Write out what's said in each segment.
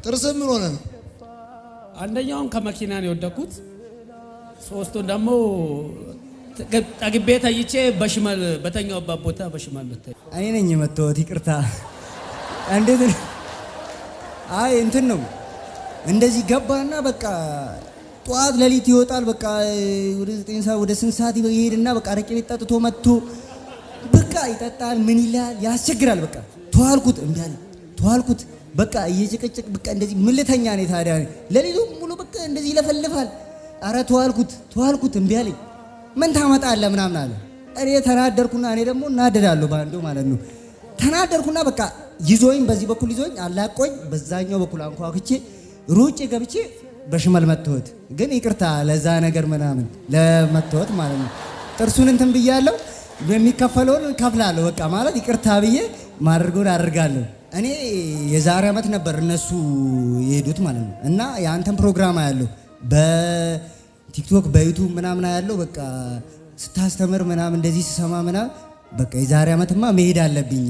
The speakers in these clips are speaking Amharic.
ጥርስ ምን ሆነ ነው? አንደኛውን ከመኪና ነው የወደኩት። ሶስቱን ደግሞ ጠግቤ ታይቼ በሽመል በተኛውበት ቦታ በሽመል መታኝ። እኔ ነኝ የመጣሁት። ይቅርታ። እንዴት አይ እንትን ነው እንደዚህ ገባና በቃ ጧት ለሊት ይወጣል። በቃ ወደ 9 ሰዓት ወደ 8 ሰዓት ይሄድና በቃ አረቄ ቤት ጠጥቶ መጥቶ በቃ ይጠጣል። ምን ይላል ያስቸግራል። በቃ ተዋልኩት እንዴ ተዋልኩት በቃ እየጨቀጨቅ በቃ እንደዚህ ምልተኛ ነው ታዲያ ለሊቱ ሙሉ በቃ እንደዚህ ይለፈልፋል። አረ ተዋልኩት እምቢ አለኝ። ምን ታመጣለህ ምናምን አለ። እኔ ተናደርኩና እኔ ደግሞ እናደዳለሁ ባንዶ ማለት ነው። ተናደርኩና በቃ ይዞኝ በዚህ በኩል ይዞኝ አላቆኝ በዛኛው በኩል አንኳኩቼ ሩጬ ገብቼ በሽመል መተውት። ግን ይቅርታ ለዛ ነገር ምናምን ለመተውት ማለት ነው። ጥርሱን እንትን ብያለሁ። የሚከፈለውን ከፍላለሁ በቃ ማለት ይቅርታ ብዬ ማድረጉን አድርጋለሁ። እኔ የዛሬ ዓመት ነበር እነሱ የሄዱት ማለት ነው። እና የአንተን ፕሮግራም ያለው በቲክቶክ በዩቱብ ምናምን ያለው በቃ ስታስተምር ምናምን እንደዚህ ስሰማ ምናምን በቃ የዛሬ ዓመትማ መሄድ አለብኝ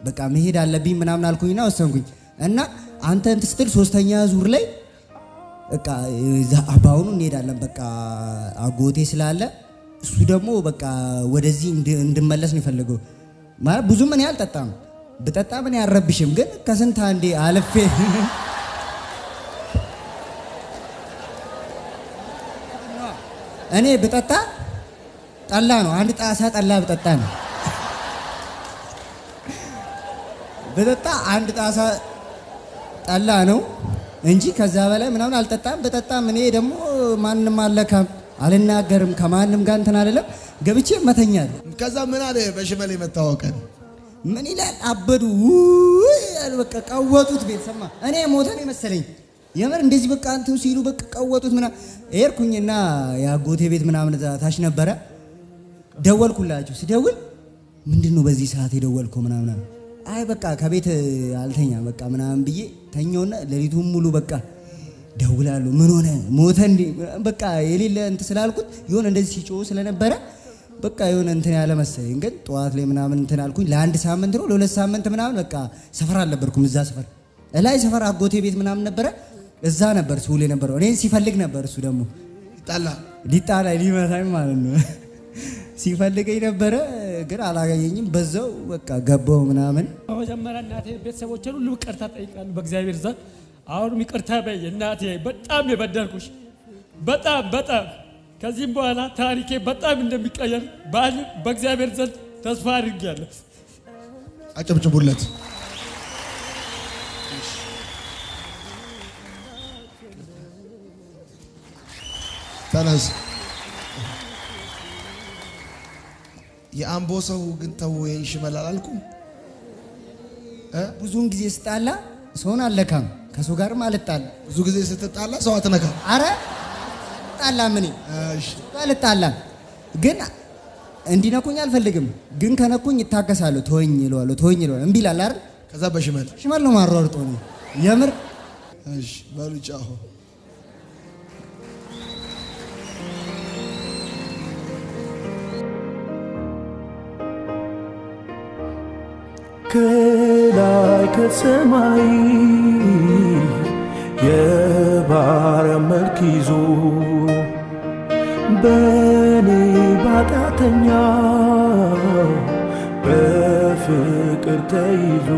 በቃ መሄድ አለብኝ ምናምን አልኩኝና ወሰንኩኝ። እና አንተ እንትን ስትል 3ኛ ዙር ላይ በቃ አባውኑ እንሄዳለን በቃ አጎቴ ስላለ እሱ ደግሞ በቃ ወደዚህ እንድመለስ ነው የፈለገው። ማለት ብዙ ምን አልጠጣም ብጠጣ ምን ያረብሽም ግን ከስንት አንዴ አለፌ እኔ ብጠጣ ጠላ ነው። አንድ ጣሳ ጠላ ብጠጣ ነው ብጠጣ አንድ ጣሳ ጠላ ነው እንጂ ከዛ በላይ ምናምን አልጠጣም። በጠጣም እኔ ደግሞ ማንንም አለካም አልናገርም ከማንም ጋር እንትን አይደለም ገብቼ መተኛል። ከዛ ምን አለ በሽመል የመታወቀን ምን ይላል አበዱ በቃ ቀወጡት። ቤት ሰማ እኔ ሞተን መሰለኝ የምር እንደዚህ በቃ አንተው ሲሉ በቃ ቀወጡት ምናምን ኤርኩኝና ያጎቴ ቤት ምናምን ታች ነበረ። ደወልኩላችሁ። ሲደውል ምንድነው በዚህ ሰዓት የደወልከው ምናምን አይ በቃ ከቤት አልተኛ በቃ ምናምን ብዬ ተኛውና ለሊቱን ሙሉ በቃ ደውላለሁ። ምን ሆነ ሞተ እንዴ በቃ የሌለ እንትን ስላልኩት ይሆን እንደዚህ ሲጮህ ስለነበረ በቃ የሆነ እንትን ያለ መሰለኝ። ግን ጠዋት ላይ ምናምን እንትን አልኩኝ። ለአንድ ሳምንት ነው ለሁለት ሳምንት ምናምን በቃ ሰፈር አልነበርኩም። እዛ ሰፈር ላይ ሰፈር አጎቴ ቤት ምናምን ነበረ። እዛ ነበር ስውል የነበረው። እኔን ሲፈልግ ነበር እሱ ደግሞ ሊጣላ ሊመታኝ ማለት ነው ሲፈልገኝ ነበረ። ግን አላገኘኝም። በዛው በቃ ገባው ምናምን። በመጀመሪያ እናቴ ቤተሰቦቼን ሁሉ ይቅርታ ጠይቃለሁ በእግዚአብሔር ዘንድ። አሁንም ይቅርታ በይ እናቴ፣ በጣም የበደልኩሽ በጣም ከዚህም በኋላ ታሪኬ በጣም እንደሚቀየር በእግዚአብሔር ዘንድ ተስፋ አድርጌያለሁ። አጨብጭቡለት። ተነስ። የአምቦ ሰው ግን ተው ይሽመል አላልኩም። ብዙውን ጊዜ ስጣላ ሰውን አለካም ከሰው ጋርም አልጣላ። ብዙ ጊዜ ስትጣላ ሰው አትነካም። አረ ጣላ ምን እሺ አልጣላ ግን እንዲነኩኝ አልፈልግም። ግን ከነኩኝ ይታገሳሉ። ተወኝ ይለዋሉ እምቢ ይላል አይደል? ከዛ በሽመል ነው ማሯርጦ ነው የምር። እሺ በሉጫው ከላይ ከሰማይ የባሪያ መልክ ይዞ በኔ ባጣተኛ በፍቅር ተይዞ